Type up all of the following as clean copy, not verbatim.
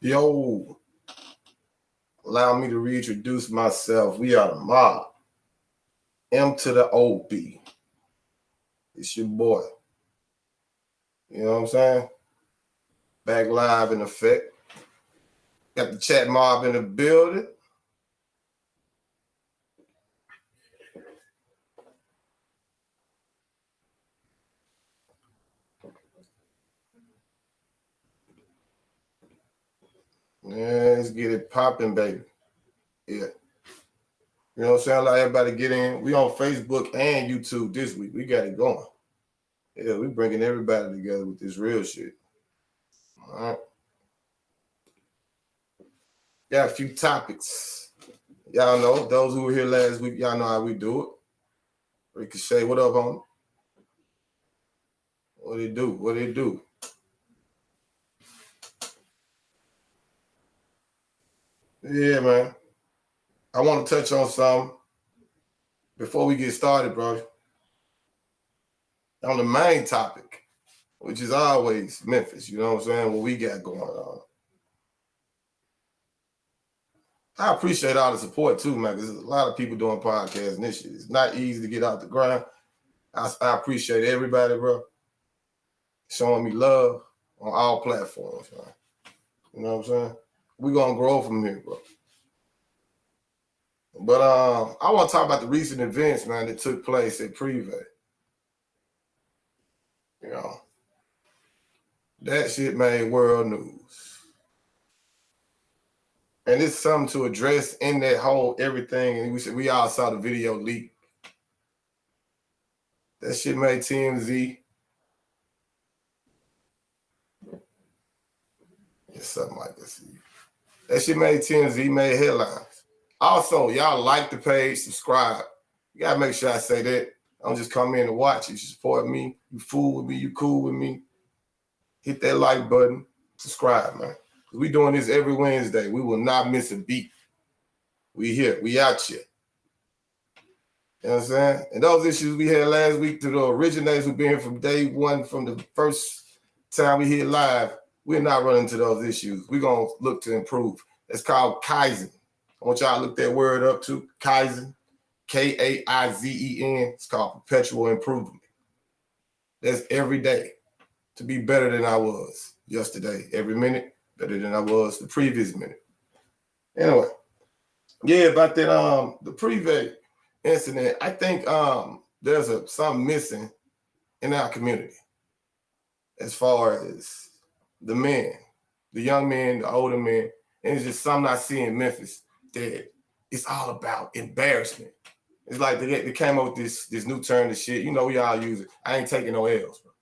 Yo, allow me to reintroduce myself. We are the mob. M to the O-B. It's your boy. You know what I'm saying? Back live in effect. Got the chat mob in the building. Yeah, let's get it popping, baby. Yeah. You know what I'm saying? Like everybody get in. We on Facebook and YouTube this week. We got it going. Yeah, we bringing everybody together with this real shit. All right. Got a few topics. Y'all know, those who were here last week, y'all know how we do it. Ricochet, what up, homie? What it do? What it do? Yeah, man. I want to touch on something before we get started, bro. On the main topic, which is always Memphis, you know what I'm saying? What we got going on. I appreciate all the support too, man, because there's a lot of people doing podcasts and this shit. It's not easy to get out the ground. I appreciate everybody, bro, showing me love on all platforms, man. You know what I'm saying? We're going to grow from here, bro. But I want to talk about the recent events, man, that took place at Privé. You know, that shit made world news. And it's something to address in that whole everything. And we all saw the video leak. That shit made TMZ. It's something like this. That shit made TMZ, made headlines. Also, y'all like the page, subscribe. You gotta make sure I say that. I don't just come in and watch. You support me. You fool with me. You cool with me. Hit that like button. Subscribe, man. We doing this every Wednesday. We will not miss a beat. We here. We out here. You know what I'm saying? And those issues we had last week to the originators who've been here from day one, from the first time we hit live, we're not running into those issues. We're going to look to improve. It's called Kaizen. I want y'all to look that word up too. Kaizen. Kaizen. It's called perpetual improvement. That's every day to be better than I was yesterday. Every minute better than I was the previous minute. Anyway, yeah, about that the Privé incident, I think there's something missing in our community as far as the men, the young men, the older men, and it's just something I see in Memphis that it's all about embarrassment. It's like they came up with this new term of shit. You know, we all use it. I ain't taking no L's, bro.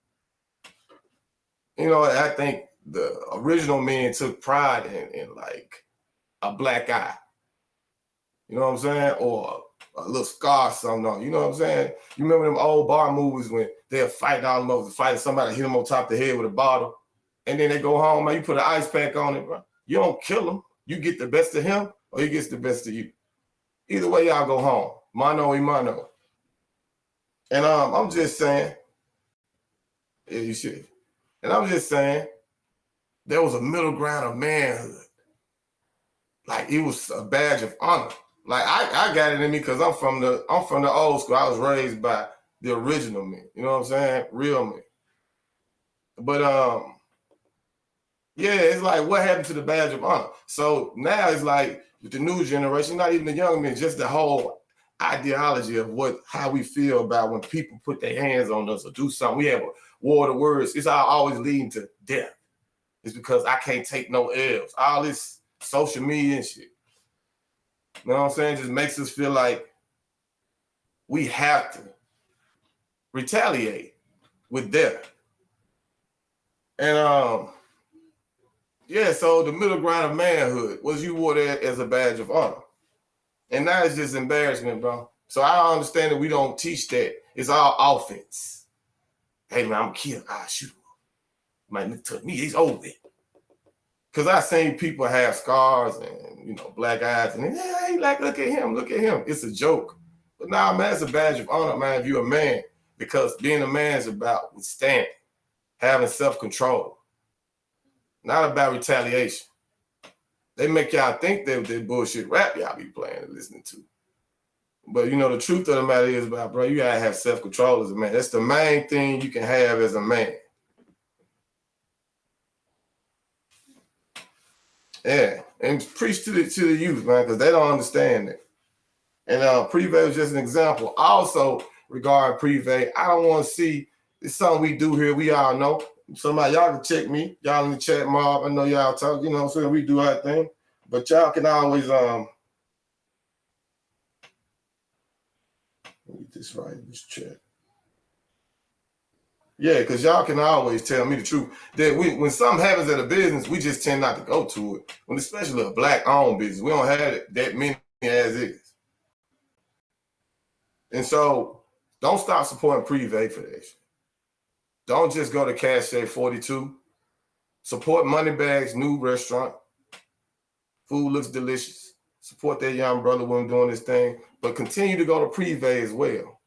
You know, I think the original men took pride in like a black eye. You know what I'm saying? Or a little scar or something on. You know what I'm saying? You remember them old bar movies when they're fighting all over the fight, somebody hit them on top of the head with a bottle, and then they go home, man, you put an ice pack on it, bro. You don't kill him. You get the best of him, or he gets the best of you. Either way, y'all go home. Mano y mano. And I'm just saying, yeah, you should. And I'm just saying, there was a middle ground of manhood. Like it was a badge of honor. Like I got it in me because I'm from the old school. I was raised by the original men. You know what I'm saying? Real men. But yeah, it's like what happened to the badge of honor? So now it's like with the new generation, not even the young men, just the whole ideology of how we feel about when people put their hands on us or do something. We have a war of words. It's always leading to death. It's because I can't take no L's. All this social media and shit. You know what I'm saying? Just makes us feel like we have to retaliate with death. And yeah, so the middle ground of manhood was you wore that as a badge of honor. And now it's just embarrassment, bro. So I understand that we don't teach that. It's all offense. Hey, man, I'm a kid. I'll shoot him. Man, took me. He's over it. Because I seen people have scars and, you know, black eyes. And hey, like, look at him. Look at him. It's a joke. But nah, man, it's a badge of honor, man, if you're a man. Because being a man is about withstanding, having self-control. Not about retaliation. They make y'all think that bullshit rap y'all be playing and listening to. But you know, the truth of the matter is, bro, you gotta have self-control as a man. That's the main thing you can have as a man. Yeah, and preach to the youth, man, because they don't understand it. And Prive was just an example. Also, regarding Prive, I don't want to see, it's something we do here. We all know. Somebody, y'all can check me. Y'all in the chat mob. I know y'all talk, you know what I'm saying? We do our thing. But y'all can always, let me get this right in this chat. Yeah, because y'all can always tell me the truth. That when something happens at a business, we just tend not to go to it. When especially a black-owned business, we don't have that many as is. And so don't stop supporting Prive for that shit. Don't just go to Cache 42. Support Moneybags' new restaurant. Food looks delicious. Support that young brother when doing this thing. But continue to go to Prive as well.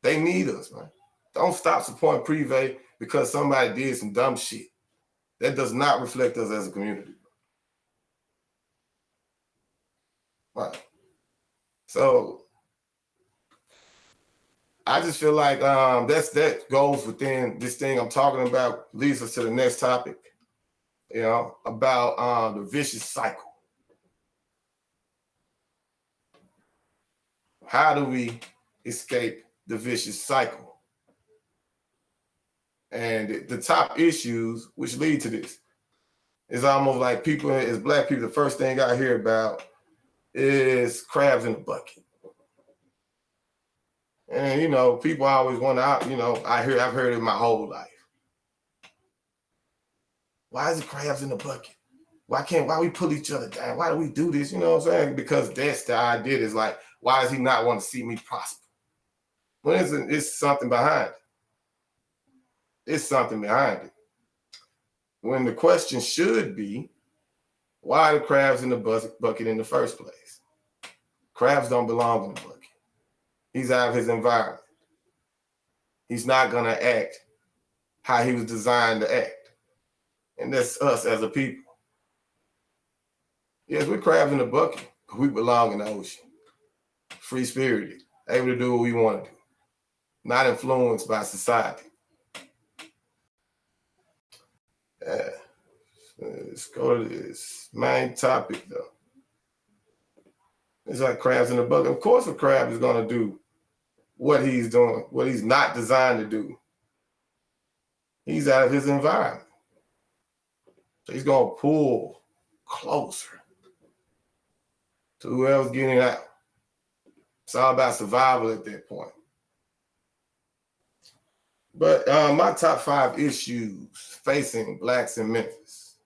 They need us, man. Don't stop supporting Prive because somebody did some dumb shit. That does not reflect us as a community. Right. So I just feel like that goes within this thing I'm talking about, leads us to the next topic, you know, about the vicious cycle. How do we escape the vicious cycle? And the top issues which lead to this is almost like people, as black people, the first thing I hear about is crabs in the bucket. And, you know, people always want to, you know, I've heard it my whole life. Why is it crabs in the bucket? Why we pull each other down? Why do we do this? You know what I'm saying? Because that's the idea is like, why does he not want to see me prosper? When it's something behind it. It's something behind it. When the question should be, why are the crabs in the bucket in the first place? Crabs don't belong in the bucket. He's out of his environment. He's not going to act how he was designed to act. And that's us as a people. Yes, we're crabs in the bucket, but we belong in the ocean. Free-spirited, able to do what we want to do. Not influenced by society. Let's go to this main topic, though. It's like crabs in the bucket. Of course, a crab is going to do what he's doing, what he's not designed to do. He's out of his environment. So he's going to pull closer to whoever's getting out. It's all about survival at that point. But my top 5 issues facing blacks in Memphis.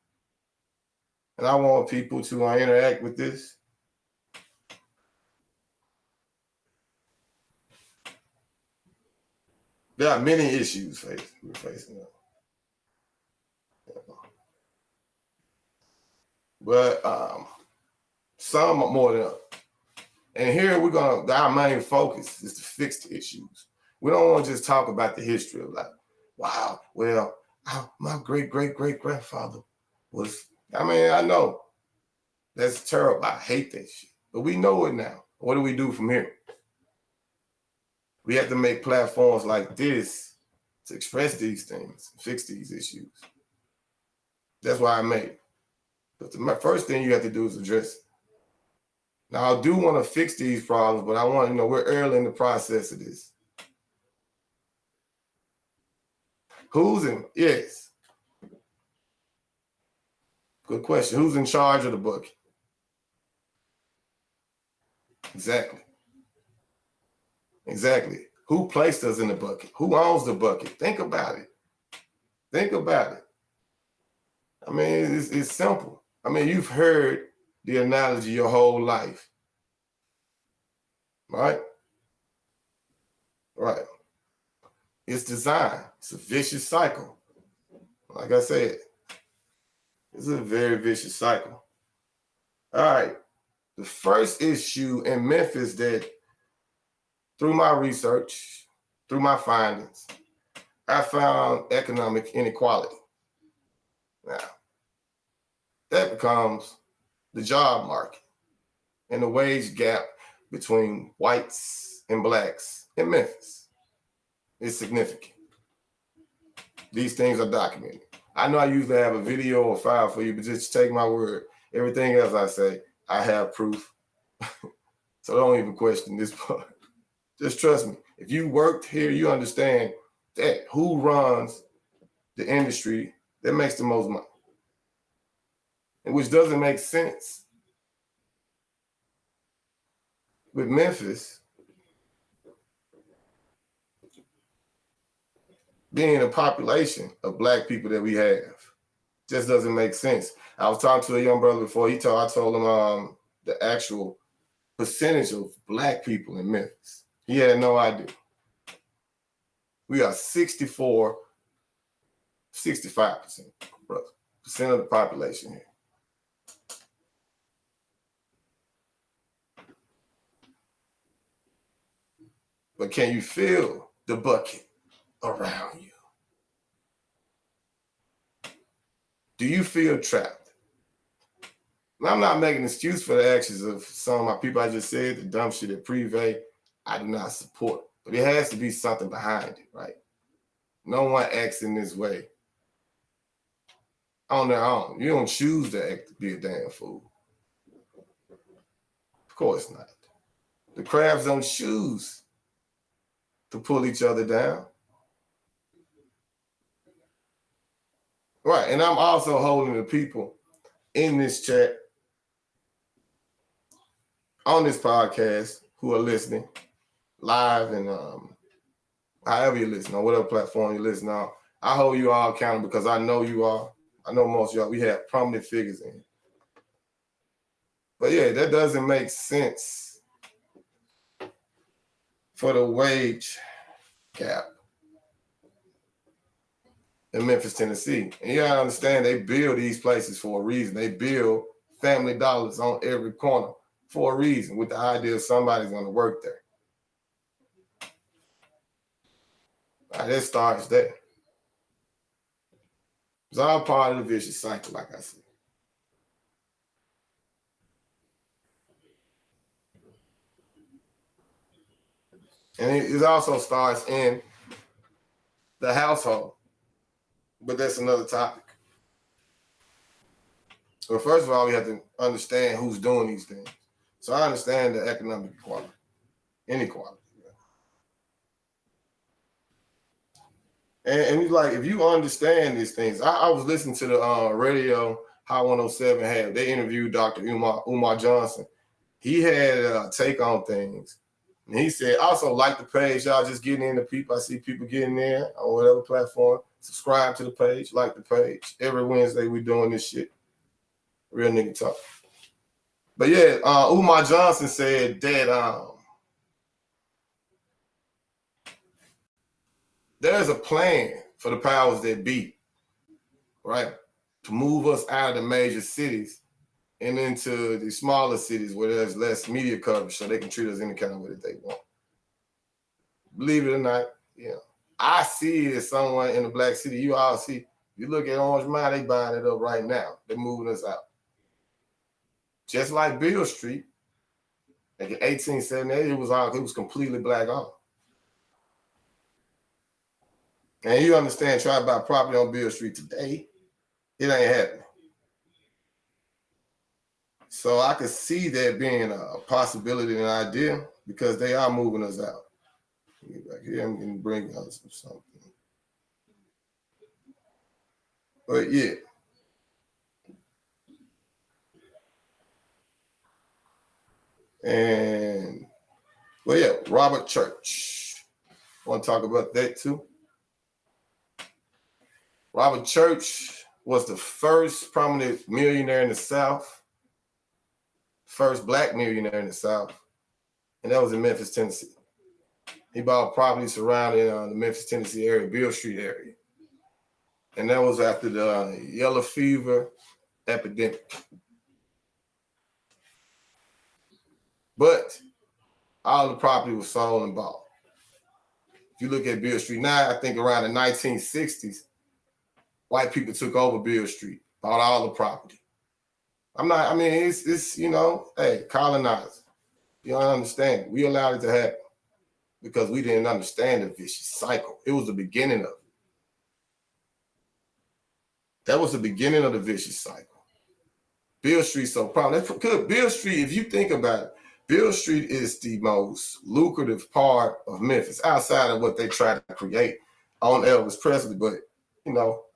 And I want people to interact with this. There are many issues we're facing. But some are more than others. And here our main focus is to fix the issues. We don't want to just talk about the history of like, wow, well, my great-great-great-grandfather was, I know that's terrible. I hate that shit. But we know it now. What do we do from here? We have to make platforms like this to express these things, fix these issues. That's why I made it. But the first thing you have to do is address it. Now, I do want to fix these problems, but I want, we're early in the process of this. Yes. Good question. Who's in charge of the bucket? Exactly. Who placed us in the bucket? Who owns the bucket? Think about it. It's simple. You've heard the analogy your whole life. Right? Right. It's design. It's a vicious cycle. Like I said, it's a very vicious cycle. All right. The first issue in Memphis that, through my research, through my findings, I found economic inequality. Now, that becomes the job market and the wage gap between whites and blacks in Memphis is significant. These things are documented. I know I usually have a video or file for you, but just take my word. Everything else I say, I have proof. So don't even question this part. Just trust me. If you worked here, you understand that who runs the industry that makes the most money, and which doesn't make sense. With Memphis being a population of black people that we have, just doesn't make sense. I was talking to a young brother before. I told him the actual percentage of black people in Memphis. He had no idea. We are 65% percent of the population here. But can you feel the bucket around you? Do you feel trapped? And I'm not making an excuse for the actions of some of my people. I just said the dumb shit at Privé, I do not support. But it has to be something behind it, right? No one acts in this way on their own. You don't choose to act to be a damn fool. Of course not. The crabs don't choose to pull each other down. Right, and I'm also holding the people in this chat, on this podcast, who are listening live and however you listen, on whatever platform you listen on. I hold you all accountable because I know you are. I know most of y'all, we have prominent figures in. But yeah, that doesn't make sense for the wage gap in Memphis, Tennessee. And you gotta understand, they build these places for a reason. They build Family Dollars on every corner for a reason, with the idea somebody's gonna work there. All right, that starts there. It's all part of the vicious cycle, like I said. And it also starts in the household. But that's another topic. Well, first of all, we have to understand who's doing these things. So I understand the economic inequality. And it's like, if you understand these things, I was listening to the radio, High 107 had, they interviewed Dr. Umar Johnson. He had a take on things. And he said, also like the page, y'all just getting in the people. I see people getting there on whatever platform. Subscribe to the page, like the page. Every Wednesday we doing this shit. Real nigga talk. But yeah, Umar Johnson said that there's a plan for the powers that be, right, to move us out of the major cities and into the smaller cities where there's less media coverage so they can treat us any kind of way that they want. Believe it or not, I see it as someone in the black city. You all see, you look at Orange Mound, they buying it up right now. They're moving us out. Just like Beale Street, like in 1878, it was completely black owned. And you understand, try to buy property on Beale Street today, it ain't happening. So I could see that being a possibility and an idea because they are moving us out. Get back here and bring out something. But yeah. And well, yeah, Robert Church. Want to talk about that too? Robert Church was the first prominent millionaire in the South, first black millionaire in the South, and that was in Memphis, Tennessee. He bought property surrounding the Memphis, Tennessee area, Beale Street area. And that was after the yellow fever epidemic. But all the property was sold and bought. If you look at Beale Street now, I think around the 1960s, white people took over Beale Street, bought all the property. I mean, it's hey, colonizer. You don't understand it. We allowed it to happen because we didn't understand the vicious cycle. It was the beginning of it. That was the beginning of the vicious cycle. Beale Street's so proud. That's good. Beale Street, if you think about it, Beale Street is the most lucrative part of Memphis outside of what they try to create on Elvis Presley. But,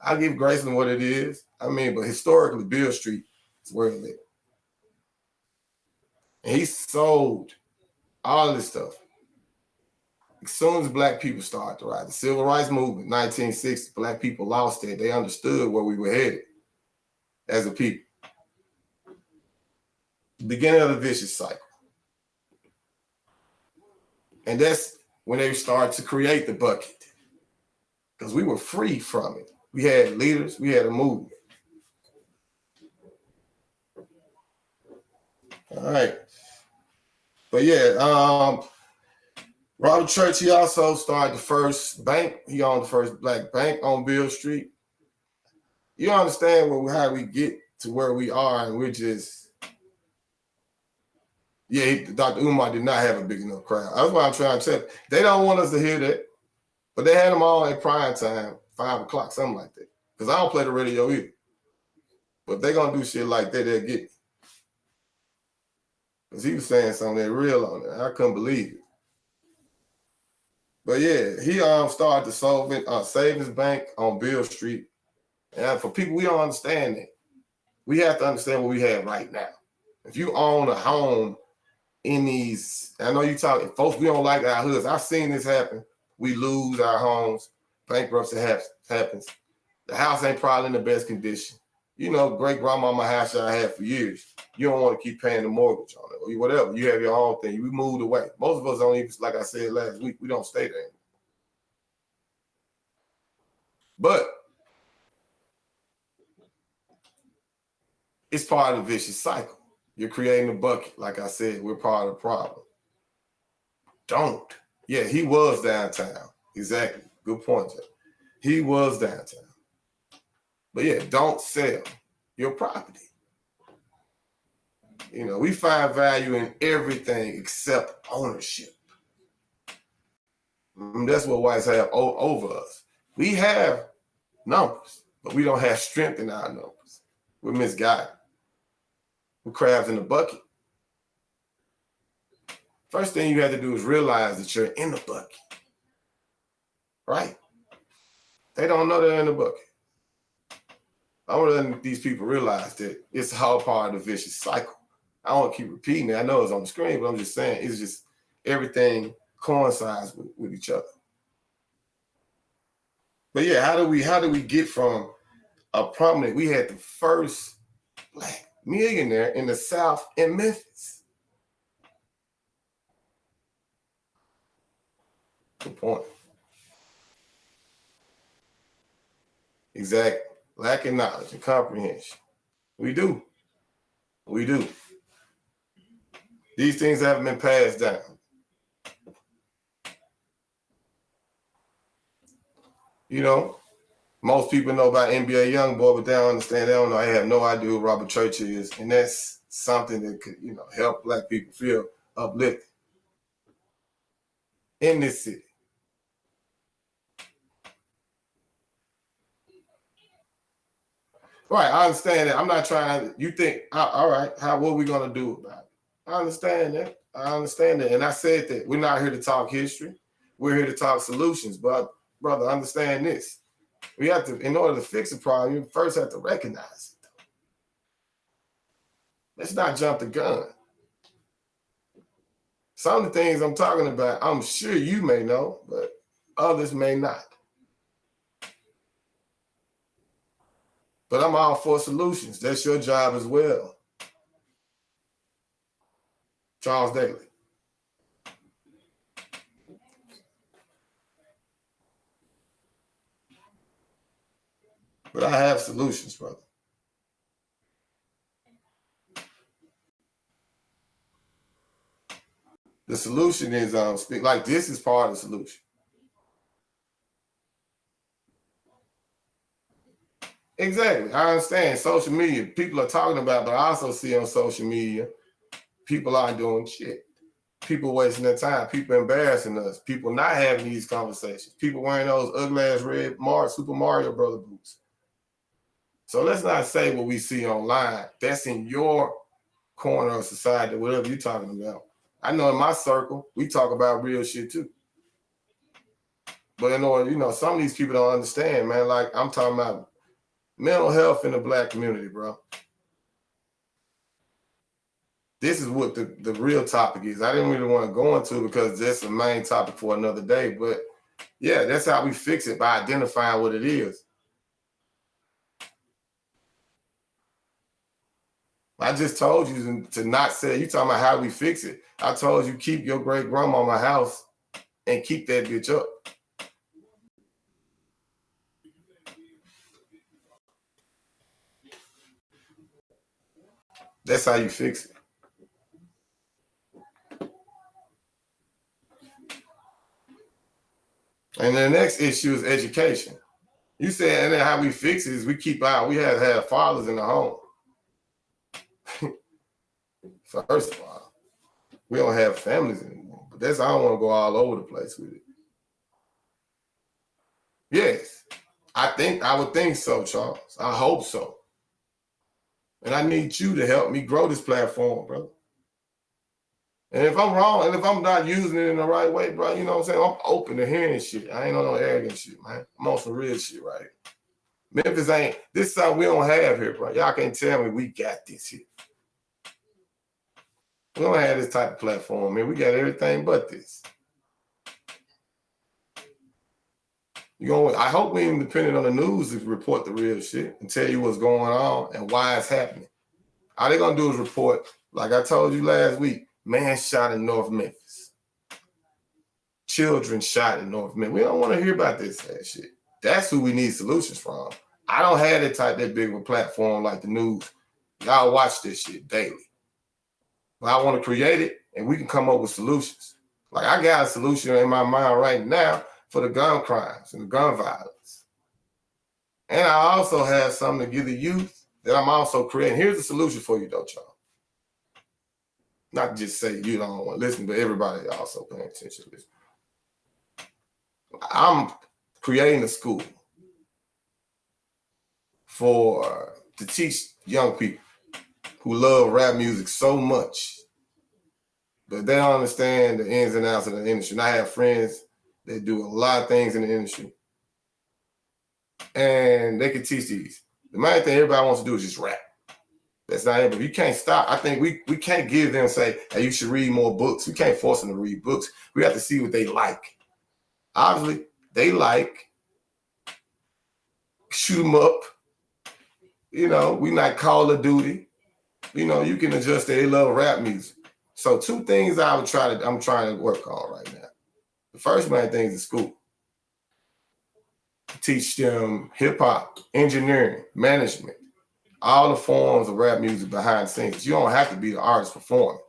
I give Graceland what it is. I mean, but historically, Beale Street is where he lived. And he sold all this stuff. As soon as black people started to rise, the Civil Rights Movement, 1960, black people lost it. They understood where we were headed as a people. Beginning of the vicious cycle. And that's when they started to create the bucket. Because we were free from it. We had leaders, we had a movement. All right. But yeah, Robert Church, he also started the first bank. He owned the first black bank on Beale Street. You understand how we get to where we are, and we're just, Dr. Umar did not have a big enough crowd. That's why I'm trying to tell you. They don't want us to hear that, but they had them all at prime time, 5 o'clock, something like that. Because I don't play the radio either. But if they're going to do shit like that, they'll get me. Because he was saying something that real on it. I couldn't believe it. But yeah, he started the savings bank on Beale Street. And for people, we don't understand that. We have to understand what we have right now. If you own a home in these, I know you talking, folks, we don't like our hoods. I've seen this happen. We lose our homes. Bankruptcy happens. The house ain't probably in the best condition. Great grandmama house I had for years. You don't want to keep paying the mortgage on it or whatever. You have your own thing. We moved away. Most of us don't even, like I said last week, we don't stay there anymore. But it's part of the vicious cycle. You're creating a bucket. Like I said, we're part of the problem. Don't. Yeah, he was downtown. Exactly. Good point, Jeff. He was downtown. But yeah, don't sell your property. We find value in everything except ownership. That's what whites have over us. We have numbers, but we don't have strength in our numbers. We're misguided. We're crabs in the bucket. First thing you have to do is realize that you're in the bucket. Right? They don't know they're in the bucket. I want to let these people realize that it's all part of the vicious cycle. I don't want to keep repeating it. I know it's on the screen, but I'm just saying it's just everything coincides with each other. But yeah, how do we get from a prominent? We had the first black millionaire in the South in Memphis. Good point. Exactly. Lacking knowledge and comprehension. We do. These things haven't been passed down. Most people know about NBA Youngboy, but they don't understand. They don't know. I have no idea who Robert Church is. And that's something that could, help black people feel uplifted in this city. Right, I understand that. I'm not trying to, you think, all right, what are we going to do about it? I understand that. And I said that we're not here to talk history. We're here to talk solutions. But, brother, understand this. We have to, in order to fix a problem, you first have to recognize it. Let's not jump the gun. Some of the things I'm talking about, I'm sure you may know, but others may not. But I'm all for solutions. That's your job as well. Charles Daly. But I have solutions, brother. The solution is like this is part of the solution. Exactly. I understand social media. People are talking about, but I also see on social media, people aren't doing shit. People wasting their time. People embarrassing us. People not having these conversations. People wearing those ugly ass red Super Mario Brother boots. So let's not say what we see online. That's in your corner of society, whatever you're talking about. I know in my circle, we talk about real shit too. But in order, some of these people don't understand, man. Like I'm talking about mental health in the Black community, bro. This is what the real topic is. I didn't really want to go into it because that's the main topic for another day. But yeah, that's how we fix it, by identifying what it is. I just told you to not say, you talking about how we fix it. I told you keep your great grandma in my house and keep that bitch up. That's how you fix it. And the next issue is education. You said, and then how we fix it is we have to have fathers in the home. First of all, we don't have families anymore. But I don't want to go all over the place with it. Yes, I would think so, Charles. I hope so. And I need you to help me grow this platform, brother. And if I'm wrong, and if I'm not using it in the right way, bro, you know what I'm saying? I'm open to hearing shit. I ain't on no arrogant shit, man. I'm on some real shit right here. Memphis this is something we don't have here, bro. Y'all can't tell me we got this here. We don't have this type of platform, man. We got everything but this. I hope we ain't dependent on the news to report the real shit and tell you what's going on and why it's happening. All they're going to do is report, like I told you last week, man shot in North Memphis. Children shot in North Memphis. We don't want to hear about this shit. That's who we need solutions from. I don't have that big of a platform like the news. Y'all watch this shit daily. But I want to create it and we can come up with solutions. Like I got a solution in my mind right now for the gun crimes and the gun violence. And I also have something to give the youth that I'm also creating. Here's the solution for you though, y'all. Not just say you don't want to listen, but everybody also paying attention to this. I'm creating a school to teach young people who love rap music so much, but they don't understand the ins and outs of the industry. And I have friends that do a lot of things in the industry, and they can teach these. The main thing everybody wants to do is just rap. That's not it, but you can't stop. I think we can't give them, say, hey, you should read more books. We can't force them to read books. We have to see what they like. Obviously, they like shoot 'em up. We like Call of Duty. You can adjust that. They love rap music. So two things I'm trying to work on right now. The first main thing is the school. Teach them hip hop, engineering, management, all the forms of rap music behind the scenes. You don't have to be the artist performing.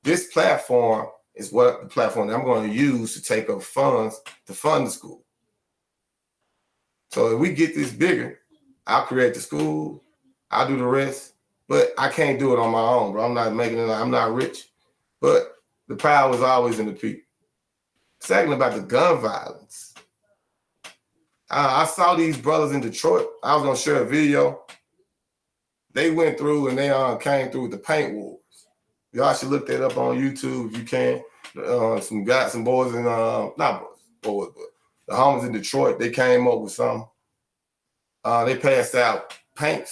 This platform is the platform that I'm going to use to take up funds to fund the school. So if we get this bigger, I'll create the school, I'll do the rest, but I can't do it on my own, bro. I'm not making it, I'm not rich, but the power is always in the people. Second, about the gun violence. I saw these brothers in Detroit. I was going to share a video. They went through and they came through with the paint wars. Y'all should look that up on YouTube if you can. Some boys in, not boys, but the homies in Detroit, they came up with something. They passed out paint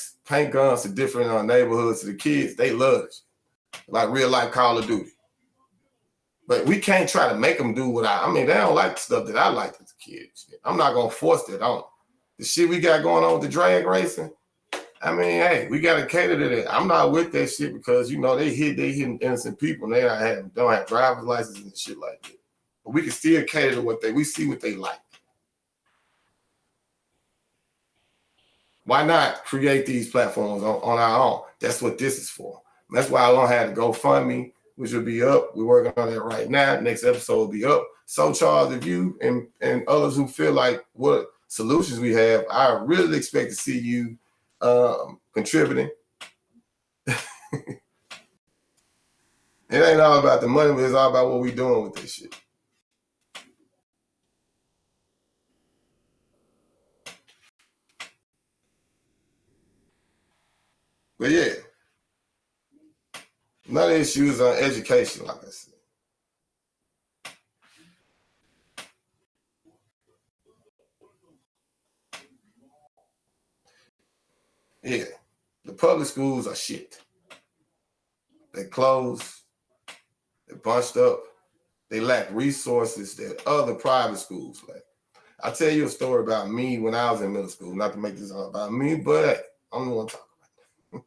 guns to different neighborhoods to the kids. They love it. Like real life Call of Duty. But we can't try to make them do what they don't like the stuff that I liked as a kid. I'm not going to force that on them. The shit we got going on with the drag racing, hey, we got to cater to that. I'm not with that shit because, they hitting innocent people and they don't have driver's licenses and shit like that. But we can still cater to we see what they like. Why not create these platforms on our own? That's what this is for. That's why I don't have to GoFundMe, which will be up. We're working on that right now. Next episode will be up. So, Charles, if you and others who feel like what solutions we have, I really expect to see you contributing. It ain't all about the money, but it's all about what we doing with this shit. But yeah, none of the issues on education, like I said. Yeah, the public schools are shit. They closed, they bunched up, they lack resources that other private schools lack. I'll tell you a story about me when I was in middle school, not to make this all about me, but I'm the one talking about it.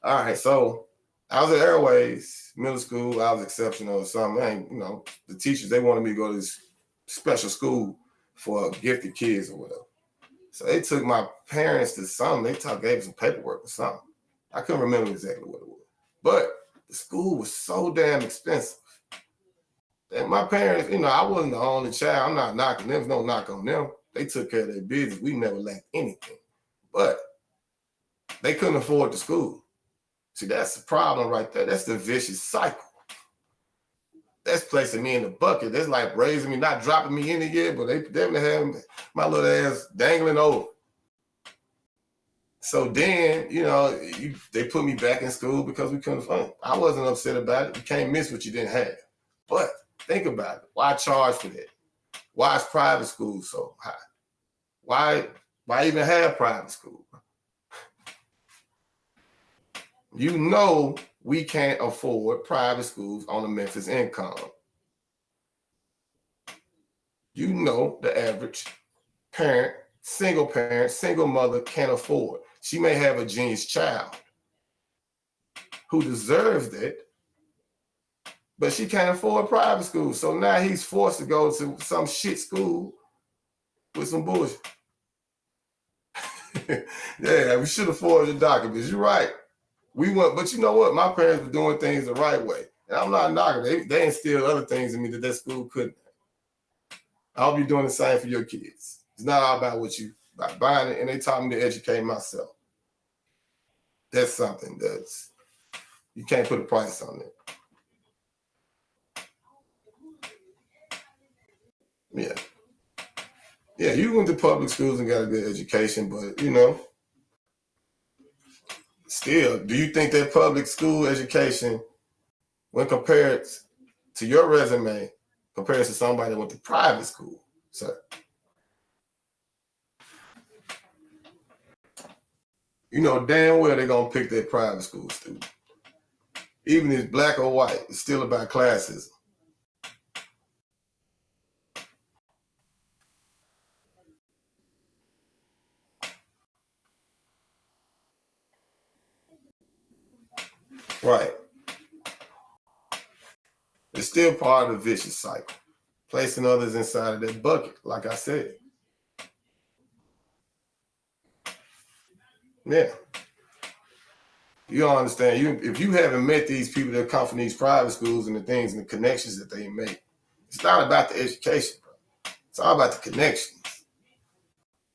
All right, so I was at Airways, middle school, I was exceptional or something. You know, the teachers, they wanted me to go to this special school for gifted kids or whatever. So they took my parents to something. They gave some paperwork or something. I couldn't remember exactly what it was. But the school was so damn expensive. And my parents, you know, I wasn't the only child. I'm not knocking them. There's no knock on them. They took care of their business. We never lacked anything. But they couldn't afford the school. See, that's the problem right there. That's the vicious cycle. That's placing me in the bucket. That's like raising me, not dropping me in it yet, but they definitely have my little ass dangling over. So then, you know, they put me back in school because we couldn't fund it. I wasn't upset about it. You can't miss what you didn't have. But think about it. Why charge for that? Why is private school so high? Why even have private school? You know we can't afford private schools on a Memphis income. You know the average parent, single mother can't afford. She may have a genius child who deserves that, but she can't afford private school. So now he's forced to go to some shit school with some bullshit. Yeah, we should afford the documents. You're right. We went, but you know what? My parents were doing things the right way. And I'm not knocking. They instilled other things in me that school couldn't. I hope you're doing the same for your kids. It's not all about what you about buying it, and they taught me to educate myself. That's something that's you can't put a price on it. Yeah. Yeah, you went to public schools and got a good education, but you know, still, do you think that public school education, when compared to your resume, compares to somebody that went to private school, sir? You know damn well they're gonna pick that private school student. Even if it's black or white, it's still about classism. Right. It's still part of the vicious cycle. Placing others inside of that bucket, like I said. Yeah. You don't understand. If you haven't met these people that come from these private schools and the things and the connections that they make, it's not about the education, bro. It's all about the connections.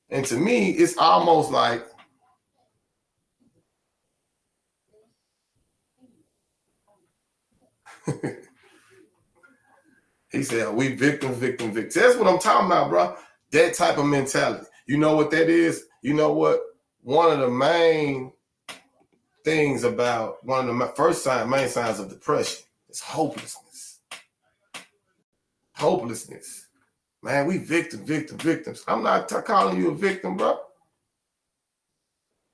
And to me, it's almost like he said, we victim. That's what I'm talking about, bro. That type of mentality. You know what that is? You know what? One of the main things about one of the main signs of depression is hopelessness. Hopelessness. Man, we victims. I'm not calling you a victim, bro.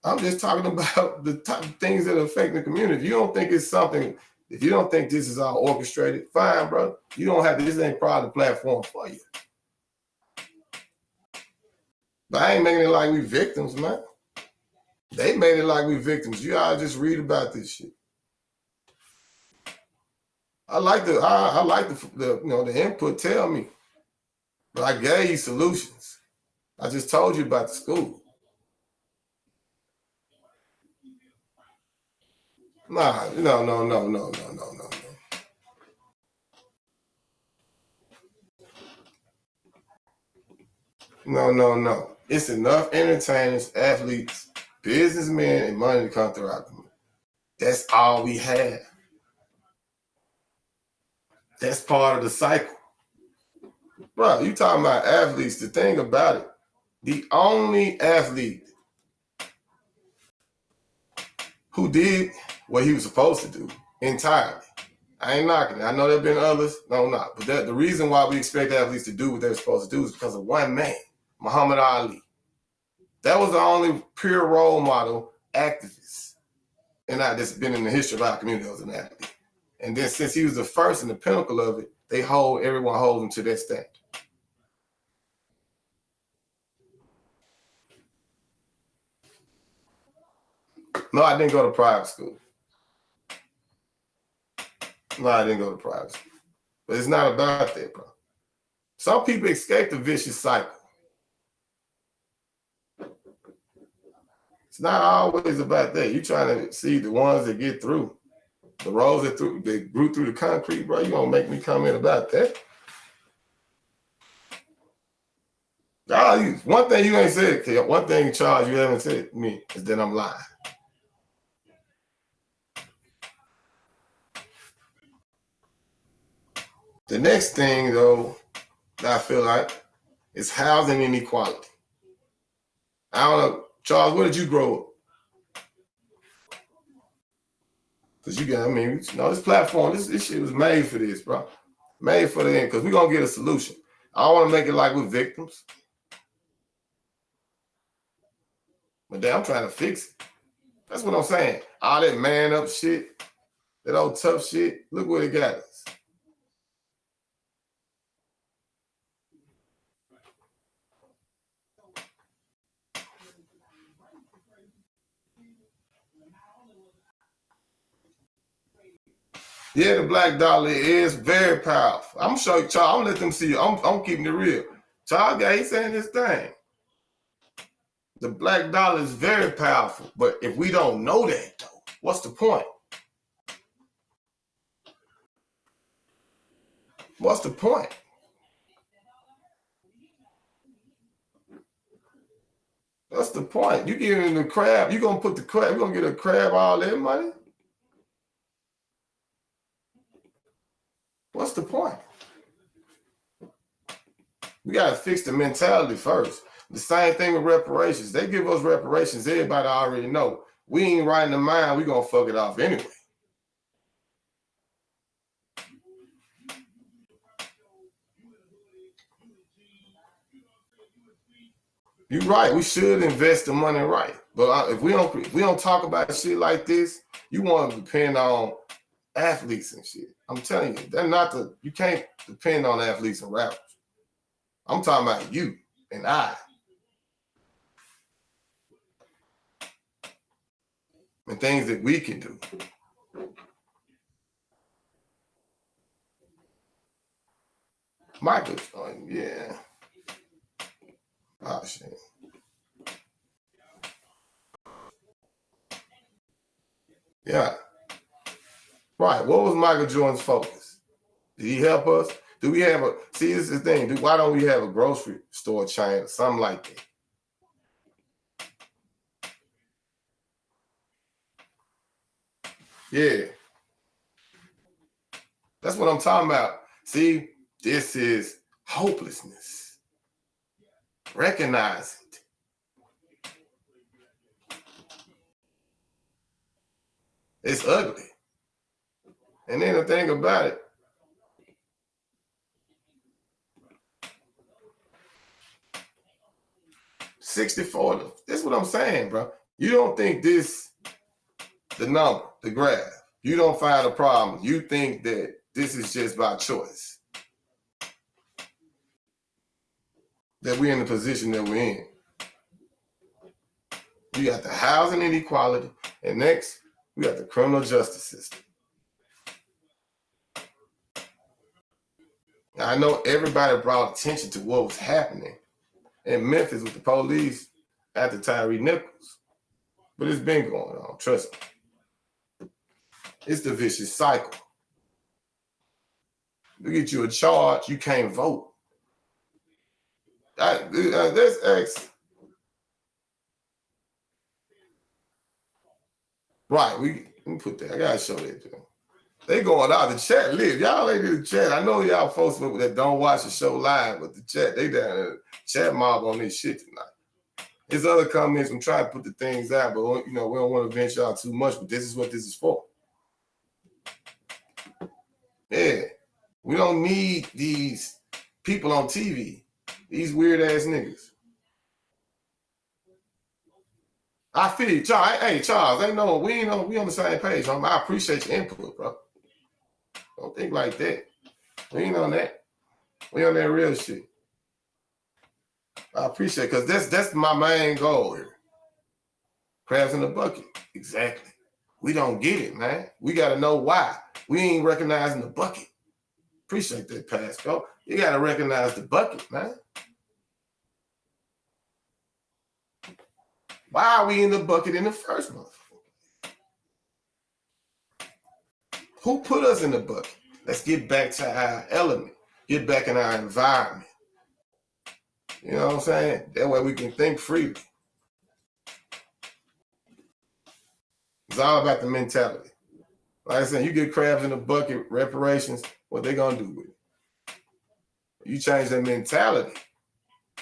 I'm just talking about the type of things that affect the community. If you don't think it's something, if you don't think this is all orchestrated, fine, bro. You don't have to, this ain't probably the platform for you. But I ain't making it like we victims, man. They made it like we victims. You all just read about this shit. I like the the input. Tell me, but I gave you solutions. I just told you about the school. Nah, no. No. It's enough entertainers, athletes, businessmen, and money to come through our community. That's all we have. That's part of the cycle. Bro, you talking about athletes. The thing about it, the only athlete who did what he was supposed to do entirely. I ain't knocking it. I know there have been others. No, not. But the reason why we expect athletes to do what they're supposed to do is because of one man, Muhammad Ali. That was the only pure role model activist. And that's been in the history of our community as an athlete. And then since he was the first and the pinnacle of it, everyone holds him to that standard. No, I didn't go to private school. No, I didn't go to private school. But it's not about that, bro. Some people escape the vicious cycle. It's not always about that. You're trying to see the ones that get through. The roads that grew through the concrete, bro. You gonna make me comment about that? One thing you ain't said, one thing, Charles, you haven't said to me is that I'm lying. The next thing, though, that I feel like is housing inequality. I don't know, Charles, where did you grow up? Because this platform, this shit was made for this, bro. Made for the end, because we're going to get a solution. I don't want to make it like we're victims. But damn, I'm trying to fix it. That's what I'm saying. All that man up shit, that old tough shit, look where it got us. Yeah, the black dollar is very powerful. I'm sure you, Charles, I'm gonna let them see you. I'm keeping it real. Charles guy, he's saying this thing. The black dollar is very powerful. But if we don't know that, though, what's the point? What's the point? That's the point. You get in the crab, you're gonna get a crab all that money? What's the point? We gotta fix the mentality first. The same thing with reparations. They give us reparations, everybody already know. We ain't right in the mind, we gonna fuck it off anyway. You're right. We should invest the money right. But if we don't talk about shit like this, you want to depend on athletes and shit. I'm telling you, you can't depend on athletes and rappers. I'm talking about you and I. And things that we can do. Michael's going, yeah. Oh, shit. Yeah. Right. What was Michael Jordan's focus? Did he help us? Do we have this is the thing. Why don't we have a grocery store chain or something like that? Yeah. That's what I'm talking about. See, this is hopelessness. Recognize it. It's ugly. And then the thing about it, 64, that's what I'm saying, bro. You don't think the number, the graph, you don't find a problem. You think that this is just by choice. That we're in the position that we're in. You got the housing inequality, and next, we got the criminal justice system. Now, I know everybody brought attention to what was happening in Memphis with the police after Tyree Nichols. But it's been going on, trust me. It's the vicious cycle. We get you a charge, you can't vote. Let's ask. Right, let me put that. I gotta show that to them. They going out the chat live. Y'all ain't in the chat. I know y'all folks that don't watch the show live, but the chat, they down in the chat mob on this shit tonight. There's other comments. I'm trying to put the things out, but we don't want to venture out too much. But this is what this is for. Yeah, we don't need these people on TV. These weird ass niggas. I feel you, Charles. Hey, Charles, we on the same page. I appreciate your input, bro. Don't think like that. We ain't on that. We on that real shit. I appreciate it, because that's my main goal here. Crabs in the bucket. Exactly. We don't get it, man. We got to know why. We ain't recognizing the bucket. Appreciate that, Pasco. You got to recognize the bucket, man. Why are we in the bucket in the first month? Who put us in the bucket? Let's get back to our element. Get back in our environment. You know what I'm saying? That way we can think freely. It's all about the mentality. Like I said, you get crabs in the bucket, reparations, what they going to do with it? You change their mentality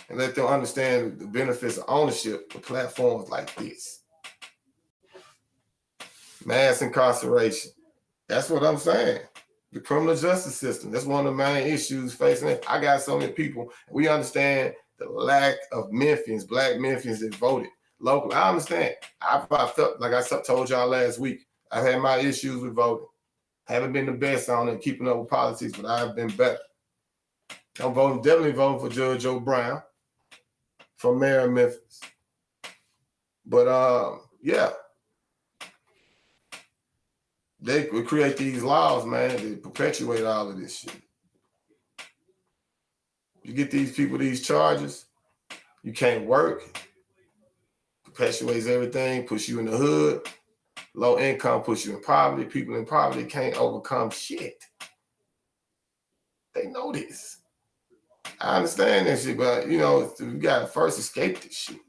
and let them understand the benefits of ownership of platforms like this. Mass incarceration. That's what I'm saying. The criminal justice system. That's one of the main issues facing it. I got so many people. We understand the lack of Memphians, black Memphians that voted locally. I understand. I felt like I told y'all last week, I've had my issues with voting. Haven't been the best on it, keeping up with politics, but I've been better. I'm definitely voting for Judge Joe Brown for mayor of Memphis. But yeah. They would create these laws, man, to perpetuate all of this shit. You get these people these charges, you can't work, perpetuates everything, puts you in the hood. Low income puts you in poverty. People in poverty can't overcome shit. They know this. I understand that shit, but you gotta first escape this shit.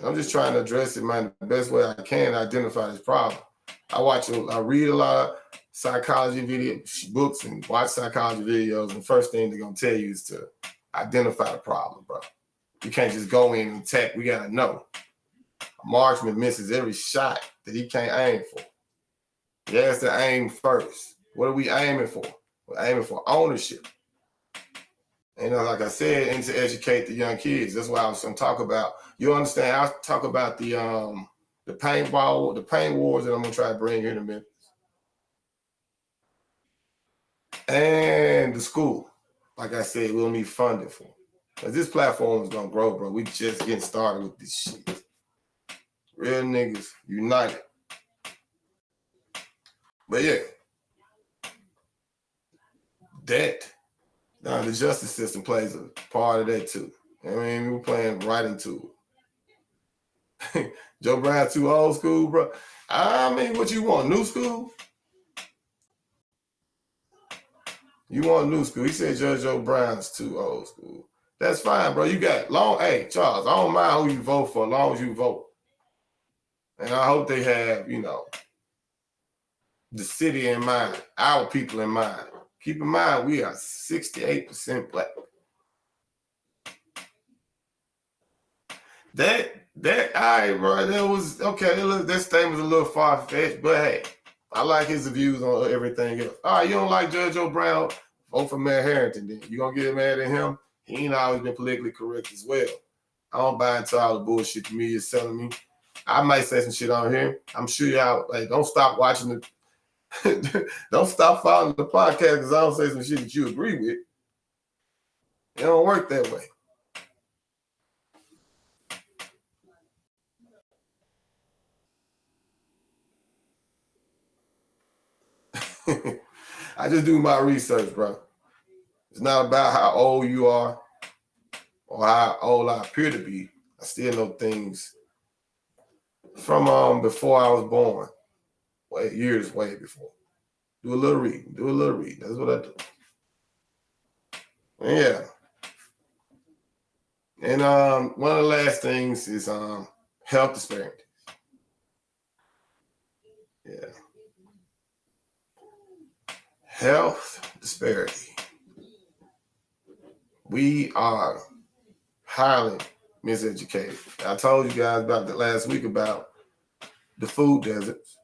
I'm just trying to address it, man, the best way I can, identify this problem. I read a lot of psychology books and watch psychology videos, and the first thing they're gonna tell you is to identify the problem, bro. You can't just go in and attack. We gotta know. A marksman misses every shot that he can't aim for. He has to aim first. What are we aiming for? We're aiming for ownership. And like I said, and to educate the young kids. That's why I was going to talk about. You understand? I'll talk about the paint wars that I'm going to try to bring here in a minute. And the school. Like I said, we'll need funding for it. Because this platform is going to grow, bro. We just getting started with this shit. Real niggas united. But yeah. That. Now, the justice system plays a part of that too. I mean, we're playing right into it. Joe Brown too old school, bro. I mean, what you want? New school? You want new school? He said Judge Joe Brown's too old school. That's fine, bro. You got long. Hey, Charles, I don't mind who you vote for as long as you vote. And I hope they have, the city in mind, our people in mind. Keep in mind, we are 68% black. All right, bro. That was okay. That statement was a little far-fetched, but hey, I like his views on everything else. All right, you don't like Judge Joe Brown? Vote for Mayor Harrington then. You gonna get mad at him? He ain't always been politically correct as well. I don't buy into all the bullshit the media's selling me. I might say some shit on here. I'm sure y'all don't stop watching the don't stop following the podcast because I don't say some shit that you agree with. It don't work that way. I just do my research, bro. It's not about how old you are or how old I appear to be. I still know things from before I was born. Years way before. Do a little reading. That's what I do. And yeah. And one of the last things is health disparity. Yeah. Health disparity. We are highly miseducated. I told you guys about that last week about the food deserts.